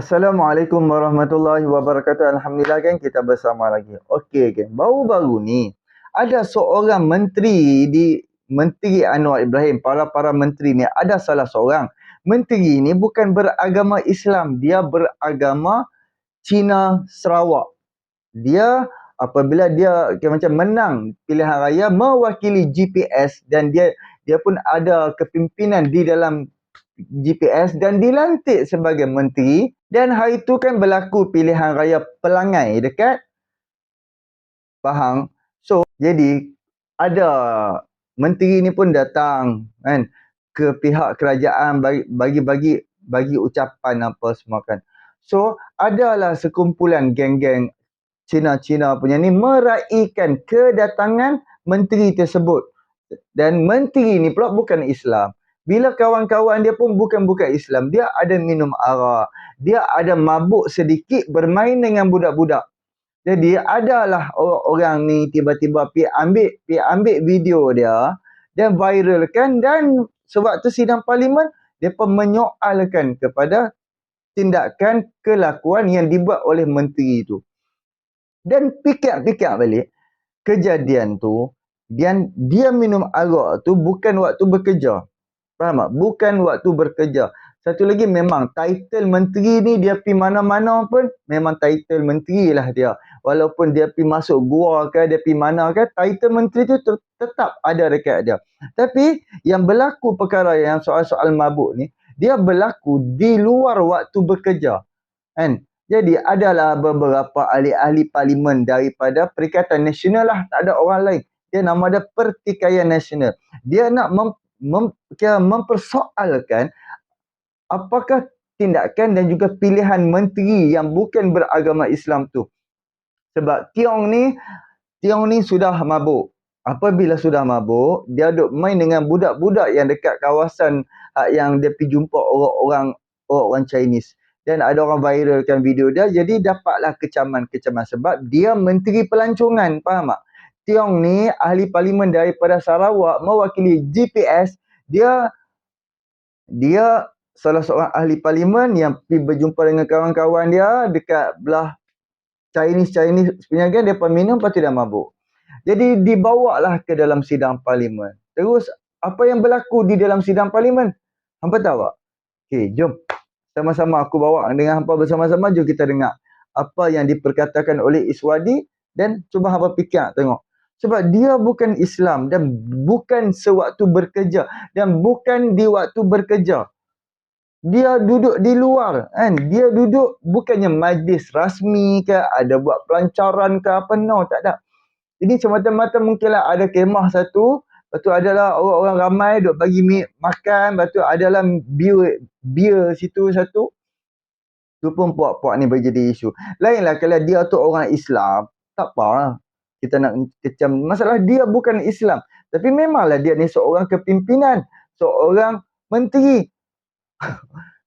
Assalamualaikum warahmatullahi wabarakatuh. Alhamdulillah kan kita bersama lagi. Okey kan. Baru-baru ni ada seorang menteri Anwar Ibrahim, para menteri ni ada salah seorang menteri ni bukan beragama Islam, dia beragama Cina Sarawak. Dia apabila dia macam menang pilihan raya mewakili GPS dan dia pun ada kepimpinan di dalam GPS dan dilantik sebagai menteri, dan hari tu kan berlaku pilihan raya Pelangai dekat Pahang. So jadi ada menteri ni pun datang kan ke pihak kerajaan bagi ucapan apa semua kan. So adalah sekumpulan geng-geng Cina-Cina punya ni meraihkan kedatangan menteri tersebut. Dan menteri ni pula bukan Islam. Bila kawan-kawan dia pun bukan Islam, dia ada minum arak, dia ada mabuk sedikit bermain dengan budak-budak. Jadi adalah orang ni tiba-tiba pi ambil video dia dan viralkan, dan sewaktu sidang parlimen depa menyoalkan kepada tindakan kelakuan yang dibuat oleh menteri itu. Dan fikir-fikir balik kejadian tu, dia minum arak tu bukan waktu bekerja. Faham tak? Bukan waktu bekerja. Satu lagi, memang title menteri ni dia pergi mana-mana pun memang title menteri lah dia. Walaupun dia pergi masuk gua ke, dia pergi mana ke, title menteri tu tetap ada dekat dia. Tapi yang berlaku perkara yang soal-soal mabuk ni, dia berlaku di luar waktu bekerja. Kan? Jadi adalah beberapa ahli-ahli parlimen daripada Perikatan Nasional lah, tak ada orang lain. Dia nama dia Pertikaian Nasional. Dia nak mempersoalkan apakah tindakan dan juga pilihan menteri yang bukan beragama Islam tu. Sebab Tiong ni sudah mabuk. Apabila sudah mabuk, dia duk main dengan budak-budak yang dekat kawasan yang dia pergi jumpa orang Chinese. Dan ada orang viralkan video dia, jadi dapatlah kecaman sebab dia menteri pelancongan, faham tak? Tiong ni ahli parlimen daripada Sarawak mewakili GPS. Dia salah seorang ahli parlimen yang pergi berjumpa dengan kawan-kawan dia dekat belah Chinese punya kan, depa minum lepas tu dia mabuk. Jadi dibawalah ke dalam sidang parlimen. Terus apa yang berlaku di dalam sidang parlimen? Hampa tahu tak? Okey, jom sama-sama aku bawa dengan hampa bersama-sama, jom kita dengar apa yang diperkatakan oleh Iswadi dan cuba hampa fikir tengok. Sebab dia bukan Islam dan bukan sewaktu bekerja dan bukan di waktu bekerja. Dia duduk di luar kan. Dia duduk bukannya majlis rasmi ke, ada buat pelancaran ke apa, no, tak ada. Ini semata-mata mungkinlah ada kemah satu, lepas tu adalah orang-orang ramai duk bagi makan, lepas tu adalah beer situ satu. Tu pun puak-puak ni berjadi isu. Lainlah kalau dia tu orang Islam, tak apa lah kita nak kecam. Masalah dia bukan Islam. Tapi memanglah dia ni seorang kepimpinan, seorang menteri.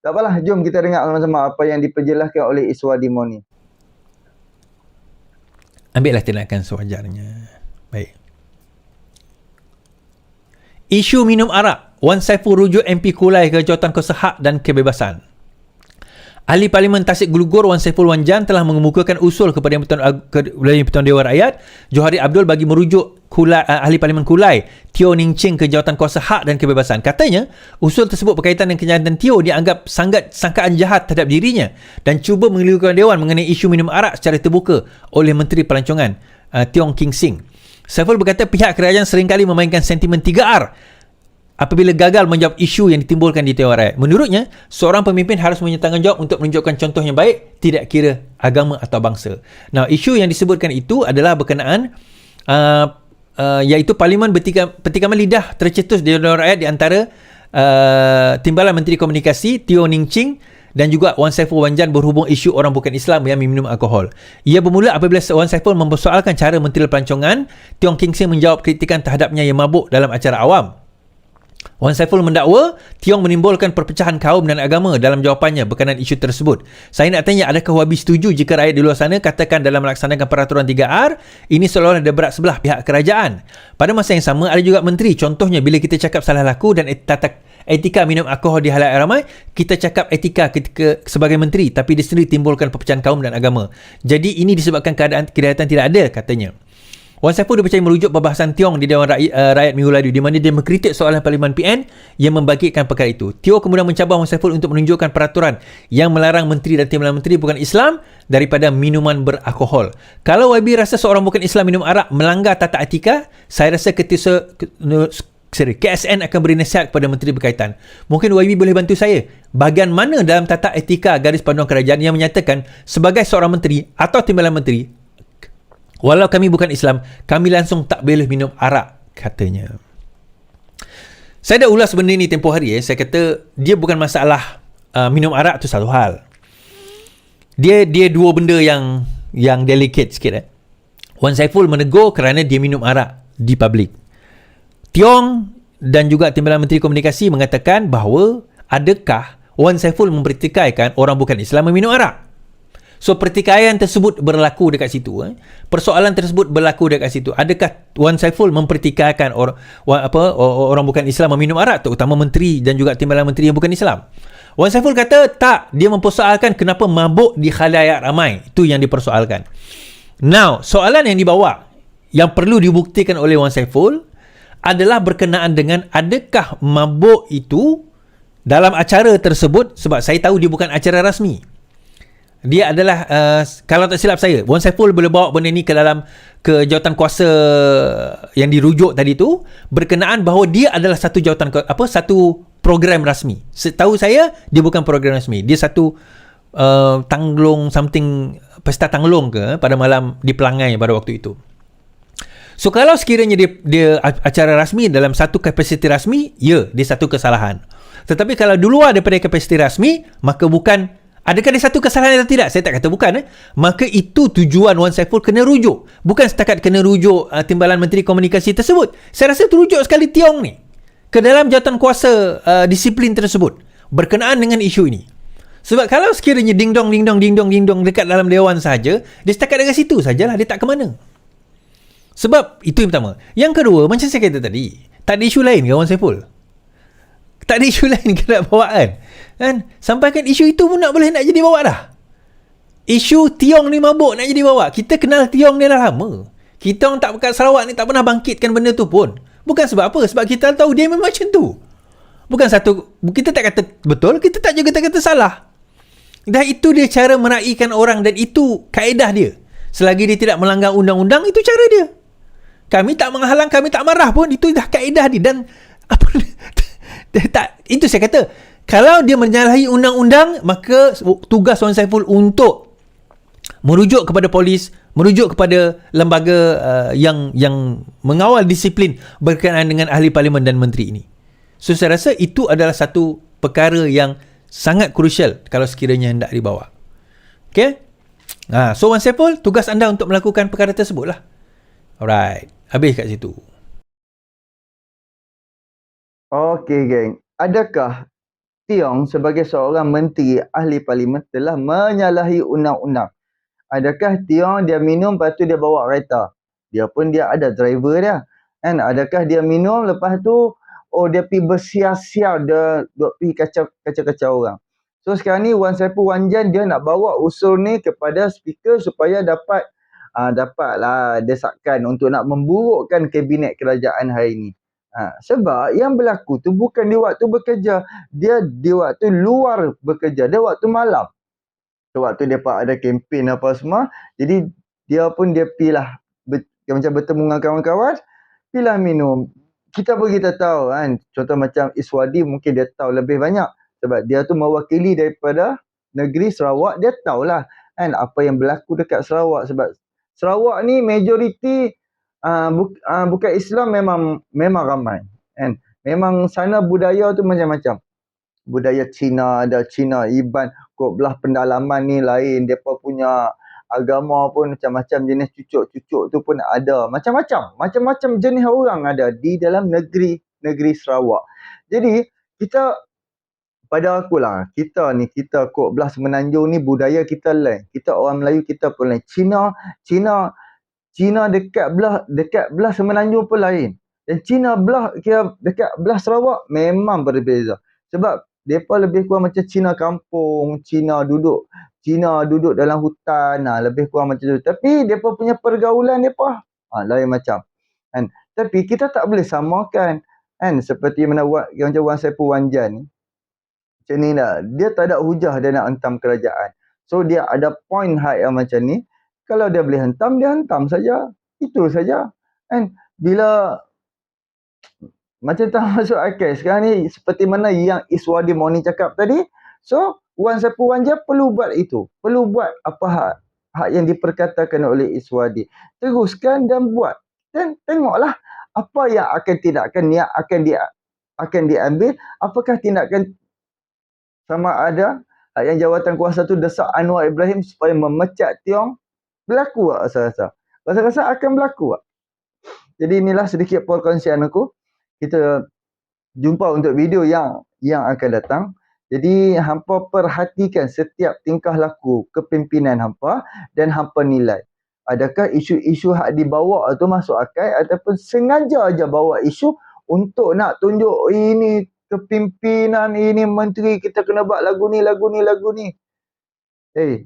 Tak apalah, jom kita dengar sama-sama apa yang diperjelaskan oleh Iswadi Moni. Ambillah tindakan sewajarnya. Baik. Isu minum arak, Wan Saiful rujuk MP Kulai ke jawatan kuasa hak dan kebebasan. Ahli Parlimen Tasik Glugur Wan Saiful Wanjan telah mengemukakan usul kepada Pertuan Dewan Rakyat Johari Abdul bagi merujuk Ahli Parlimen Kulai Teo Ning Ching ke jawatan kuasa hak dan kebebasan. Katanya, usul tersebut berkaitan dengan kenyataan Teo dianggap sangkaan jahat terhadap dirinya dan cuba mengelirukan Dewan mengenai isu minum arak secara terbuka oleh Menteri Pelancongan Tiong King Sing. Saiful berkata pihak kerajaan seringkali memainkan sentimen 3R apabila gagal menjawab isu yang ditimbulkan di Dewan Rakyat. Menurutnya, seorang pemimpin harus punya tanggungjawab untuk menunjukkan contoh yang baik, tidak kira agama atau bangsa. Nah, isu yang disebutkan itu adalah berkenaan iaitu Parlimen bertikaman lidah tercetus di Dewan Rakyat di antara Timbalan Menteri Komunikasi Teo Ning Ching dan juga Wan Saiful Wanjan berhubung isu orang bukan Islam yang minum alkohol. Ia bermula apabila Wan Saiful mempersoalkan cara Menteri Pelancongan Tiong King Sing menjawab kritikan terhadapnya yang mabuk dalam acara awam. Wan Saiful mendakwa Tiong menimbulkan perpecahan kaum dan agama dalam jawapannya berkenaan isu tersebut. Saya nak tanya, adakah Wabi setuju jika rakyat di luar sana katakan dalam melaksanakan peraturan 3R ini seolah-olah ada berat sebelah pihak kerajaan? Pada masa yang sama ada juga menteri, contohnya bila kita cakap salah laku dan etika minum alkohol di halayak ramai, kita cakap etika ketika sebagai menteri, tapi dia sendiri timbulkan perpecahan kaum dan agama. Jadi ini disebabkan keadaan kejahatan tidak ada, katanya. Wan Saiful dipercayai merujuk perbahasan Tiong di Dewan Rakyat minggu lalu di mana dia mengkritik soalan Parlimen PN yang membangkitkan perkara itu. Tio kemudian mencabar Wan Saiful untuk menunjukkan peraturan yang melarang menteri dan timbalan menteri bukan Islam daripada minuman beralkohol. Kalau YB rasa seorang bukan Islam minum arak melanggar tata etika, saya rasa KSN akan beri nasihat kepada menteri berkaitan. Mungkin YB boleh bantu saya. Bahagian mana dalam tata etika garis panduan kerajaan yang menyatakan sebagai seorang menteri atau timbalan menteri, walau kami bukan Islam, kami langsung tak boleh minum arak, katanya. Saya dah ulas benda ni tempoh hari. Saya kata dia bukan masalah minum arak tu satu hal. Dia dua benda yang delicate sikit. Wan Saiful menegur kerana dia minum arak di public. Tiong dan juga Timbalan Menteri Komunikasi mengatakan bahawa adakah Wan Saiful mempertikaikan orang bukan Islam meminum arak? So pertikaian tersebut berlaku dekat situ. Persoalan tersebut berlaku dekat situ. Adakah Wan Saiful mempertikaikan orang bukan Islam meminum arak, terutama menteri dan juga timbalan menteri yang bukan Islam? Wan Saiful kata tak, dia mempersoalkan kenapa mabuk di khalayak ramai. Itu yang dipersoalkan. Now, soalan yang dibawa yang perlu dibuktikan oleh Wan Saiful adalah berkenaan dengan adakah mabuk itu dalam acara tersebut, sebab saya tahu dia bukan acara rasmi. Dia adalah kalau tak silap saya, Wan Saiful boleh bawa benda ni ke jawatan kuasa yang dirujuk tadi tu berkenaan bahawa dia adalah satu satu program rasmi. Setahu saya dia bukan program rasmi. Dia satu tanglung something, pesta tanglung ke pada malam di Pelangai pada waktu itu. So kalau sekiranya dia acara rasmi dalam satu kapasiti rasmi, ya, dia satu kesalahan. Tetapi kalau di luar daripada kapasiti rasmi, maka bukan. Adakah dia satu kesalahan atau tidak? Saya tak kata bukan. Maka itu tujuan Wan Saiful kena rujuk. Bukan setakat kena rujuk Timbalan Menteri Komunikasi tersebut. Saya rasa terujuk sekali Tiong ni ke dalam jawatan kuasa disiplin tersebut berkenaan dengan isu ini. Sebab kalau sekiranya ding-dong dekat dalam Dewan saja, dia setakat dekat situ sajalah, dia tak ke mana. Sebab itu yang pertama. Yang kedua, macam saya kata tadi, tak ada isu lain ke Wan Saiful? Tak ada isu lain ke nak bawaan? Kan? Sampaikan isu itu pun nak jadi bawa dah. Isu Tiong ni mabuk nak jadi bawa. Kita kenal Tiong ni dah lama. Kita orang tak kat Sarawak ni tak pernah bangkitkan benda tu pun. Bukan sebab apa? Sebab kita tahu dia memang macam tu. Bukan satu, kita tak kata betul, kita tak juga tak kata salah. Dah itu dia cara meraihkan orang dan itu kaedah dia. Selagi dia tidak melanggar undang-undang, itu cara dia. Kami tak menghalang, kami tak marah pun, itu dah kaedah dia. Dan apa tak, itu saya kata, kalau dia menyalahi undang-undang, maka tugas Wan Saiful untuk merujuk kepada polis, merujuk kepada lembaga yang mengawal disiplin berkenaan dengan ahli parlimen dan menteri ini. So saya rasa itu adalah satu perkara yang sangat krusial kalau sekiranya hendak dibawa. Okay? So Wan Saiful, tugas anda untuk melakukan perkara tersebut lah. Alright, habis kat situ. Okey, geng. Adakah Tiong sebagai seorang menteri ahli parlimen telah menyalahi undang-undang? Adakah Tiong dia minum lepas tu dia bawa kereta? Dia pun dia ada driver dia. Kan? Adakah dia minum lepas tu dia pergi bersiar-siar, dia pergi kacau-kacau orang? So sekarang ni Wan Saiful Wanjan dia nak bawa usul ni kepada speaker supaya dapatlah desakan untuk nak memburukkan kabinet kerajaan hari ini. Sebab yang berlaku tu bukan di waktu bekerja, dia di waktu luar bekerja, dia waktu malam. Waktu dia ada kempen apa semua, jadi dia pun dia pilah macam bertemu dengan kawan-kawan, pilah minum. Kita pun kita tahu kan, contoh macam Iswadi mungkin dia tahu lebih banyak sebab dia tu mewakili daripada negeri Sarawak, dia tahulah kan apa yang berlaku dekat Sarawak. Sebab Sarawak ni majoriti bukan Islam, memang ramai kan. Memang sana budaya tu macam-macam. Budaya Cina, ada Cina Iban, kod belah pendalaman ni lain, depa punya agama pun macam-macam, jenis cucuk-cucuk tu pun ada. Macam-macam jenis orang ada di dalam negeri Sarawak. Jadi kita, pada aku lah, kita kok belah Semenanjung ni budaya kita lain. Kita orang Melayu kita pun lain. Cina dekat belah Semenanjung pun lain. Dan Cina dekat belah Sarawak memang berbeza. Sebab depa lebih kurang macam Cina kampung, Cina duduk dalam hutan, lebih kurang macam tu. Tapi depa punya pergaulan depa lain macam. Kan? Tapi kita tak boleh samakan. Kan? Seperti mana macam Wan Saiful Wan Jan ni. Macam ni lah. Dia tak ada hujah dia nak hentam kerajaan. So dia ada point hak yang macam ni. Kalau dia boleh hentam, dia hentam saja. Itu saja. Kan? Bila macam tak masuk akal. Sekarang ni seperti mana yang Iswadi Moni cakap tadi. So, Wan Saiful Wan Jan perlu buat itu. Perlu buat apa hak yang diperkatakan oleh Iswadi. Teruskan dan buat. Dan tengoklah apa yang akan tindakan yang akan diambil. Apakah tindakan sama ada yang jawatan kuasa tu desak Anwar Ibrahim supaya memecat Tiong, berlaku tak rasa-rasa? Rasa-rasa akan berlaku tak? Jadi inilah sedikit perkongsian aku. Kita jumpa untuk video yang akan datang. Jadi hampa perhatikan setiap tingkah laku kepimpinan hampa dan hampa nilai. Adakah isu-isu hak dibawa tu masuk akal ataupun sengaja aja bawa isu untuk nak tunjuk ini kepimpinan, ini menteri, kita kena buat lagu ni.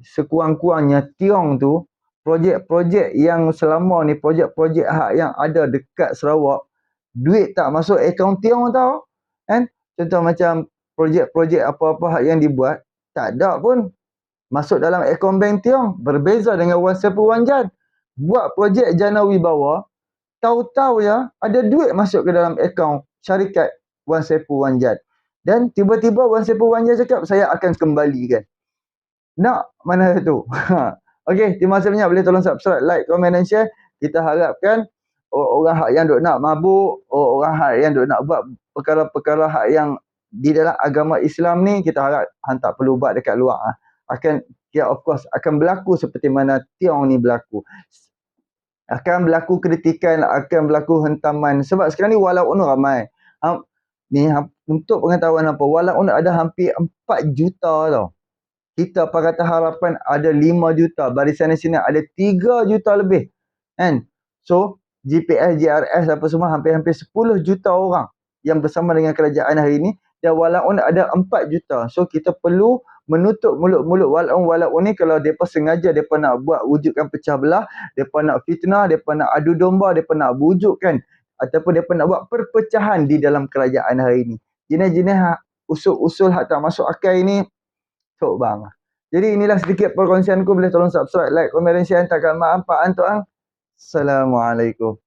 Sekurang-kurangnya Tiong tu, projek-projek yang selama ni, projek-projek hak yang ada dekat Sarawak, duit tak masuk akaun Tiong tau. Kan? Contoh macam projek-projek apa-apa hak yang dibuat, tak ada pun masuk dalam akaun bank Tiong. Berbeza dengan Wan Saiful Wan Jan. Buat projek Jana Wibawa, tahu-tahu ya, ada duit masuk ke dalam akaun syarikat Wan Saiful Wan Jan. Dan tiba-tiba Wan Saiful Wan Jan cakap, saya akan kembalikan. Nak mana tu? Okey, terima kasih banyak. Boleh tolong subscribe, like, komen dan share. Kita harapkan orang hak yang duk nak mabuk, orang hak yang duk nak buat perkara-perkara hak yang di dalam agama Islam ni, kita harap hang tak perlu buat dekat luar. Akan, ya of course, akan berlaku seperti mana Tiong ni berlaku. Akan berlaku kritikan, akan berlaku hentaman. Sebab sekarang ni walaupun ramai. Untuk pengetahuan apa, walaupun ada hampir 4 juta tau. Kita Pakatan Harapan ada 5 juta. Barisan Nasional ada 3 juta lebih. Kan? So, GPS, JRS apa semua hampir-hampir 10 juta orang yang bersama dengan kerajaan hari ini. Dan walaupun ada 4 juta. So, kita perlu menutup mulut-mulut walaupun ni kalau mereka sengaja mereka nak buat wujudkan pecah belah, mereka nak fitnah, mereka nak adu domba, mereka nak wujudkan ataupun mereka nak buat perpecahan di dalam kerajaan hari ini. Jenis-jenis usul-usul hak tak masuk akal ini, sok bang. Jadi inilah sedikit perkongsianku. Boleh tolong subscribe, like, komen dan share. Takkan maaf Pak Antoang. Assalamualaikum.